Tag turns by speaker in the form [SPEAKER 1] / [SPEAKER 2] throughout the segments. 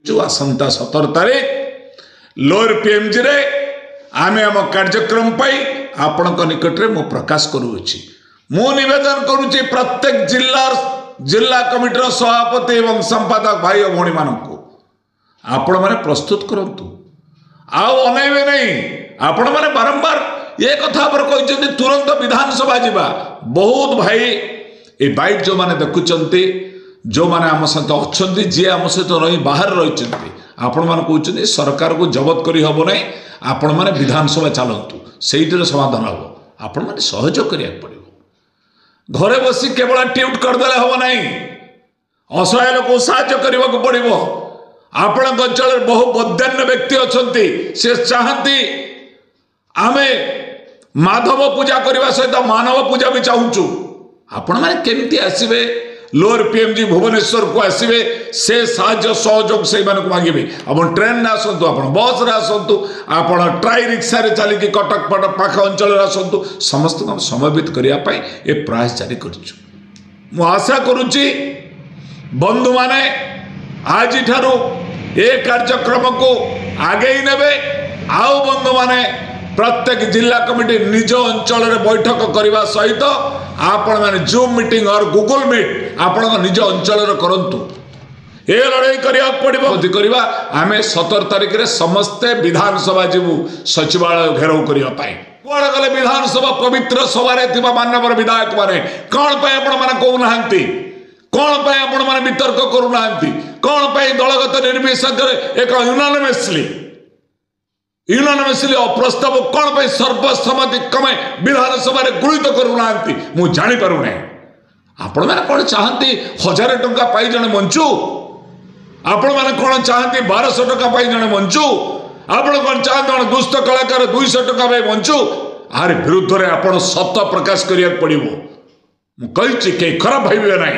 [SPEAKER 1] जो आसंता 17 तारीख lower PMG रे आमे आम कार्यक्रम पाई आपण निकट में प्रकाश करुच्ची मु निवेदन करुच्ची प्रत्येक जिला कमिटर सभापति एवं संपादक भाई और भौणी मान आपण मैंने प्रस्तुत करंतु अनेबे नहीं आपण मैंने बारंबार ये कथा पर कहते तुरंत विधानसभा जावा बहुत भाई ये बाइट जो मैंने देखुंट जो मैंने आम सहित अच्छा जी आम सहित रही बाहर रही आपण मैंने कहते सरकार को जबत करी हब ना आपण मैंने विधानसभा चलतु से समाधान हम आपण मैंने सहयोग करा पड़ो घरे बसी केवल ट्यूट करदे हम ना असहाय लोक साहाय्य करने को पड़ो आपण अंचल बहु बदान्य व्यक्ति अच्छा से चाहती आमे माधव पूजा करने सहित मानव पूजा भी चाहूँ आपण मैंने केमती आसवे लोअर पीएमजी भुवनेश्वर को आसवे से साहाय्य सहयोग से मांगे आप ट्रेन आसतु आप बस रे आसतु आप ट्राई रिक्शा रे चलिकी कटक पटक पाख अंचल आसतु समस्त समवेत करने ये प्रयास जारी कर आशा करुच्ची बंधु माने आज ठारू ए कार्यक्रम को आगे नेबे आउ बंधु माने प्रत्येक जिला कमिटी निज अंचल बैठक करने सहित आपण मैंने जूम मीटिंग और गूगल मीट आपण निज अंचल करंतु ए लड़ाई करवा आम 17 तारीख रे समस्ते विधानसभा जीवु सचिवालय घेराव करने कौन गले विधानसभा पवित्र सभा मानवर विधायक माने कौन कहना कौन आपण मैंने वितर्क करूना कौन दलगत निर्विशेष एक यूनानिमसली प्रस्ताव कौन सर्वसम्मति कमे विधानसभा गृहित करूना मु जापर ना आपण मैंने कौन चाहती 1000 टंका पाई जड़े मंचू आपण मैंने कौन चाहती 1200 टंका पाई जड़े मंचू आपण कौन चाहते दुष्ट कलाकार 200 टंका पाई मंचू आर विरुद्ध में आप सत प्रकाश करा पड़ो मुझे कई खराब भावे ना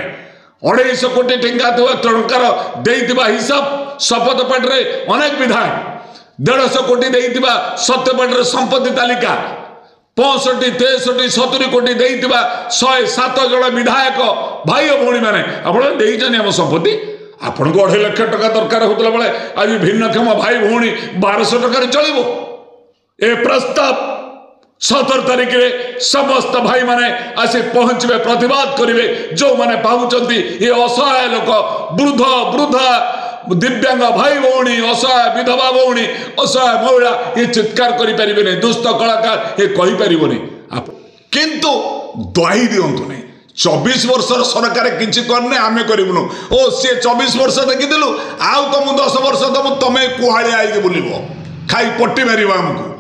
[SPEAKER 1] 250 कोटी टंकार हिसाब शपथ पाठ अनेक विधायक 150 कोटी सत्यपाठ संपत्ति तालिका 65 63 70 कोटी 107 जन विधायक भाई और भौणी मैंने आप संपत्ति आपन को 2.5 लाख टका दरकार होता बेले आज भिन्नक्षम भाई भौणी 1200 टकर चलो ए प्रस्ताव 17 तारीख में समस्त भाई माने आसी पहुंचे प्रतिवाद करेंगे जो माने पाऊँच ये असहाय लोक वृद्ध वृद्धा दिव्यांग भाई भौणी असहाय विधवा भौणी असहाय महिला ये चित्कार करें दुष्ट कलाकार ये कहीपर किंतु दही दिंतु नहीं 24 वर्षर सरकार किसी करने आम करूँ ओ सी 24 वर्ष देखीलु आउ तुम 10 वर्ष तुम तुम्हें कुहाड़िया बुल खाई पट्टी मार आमको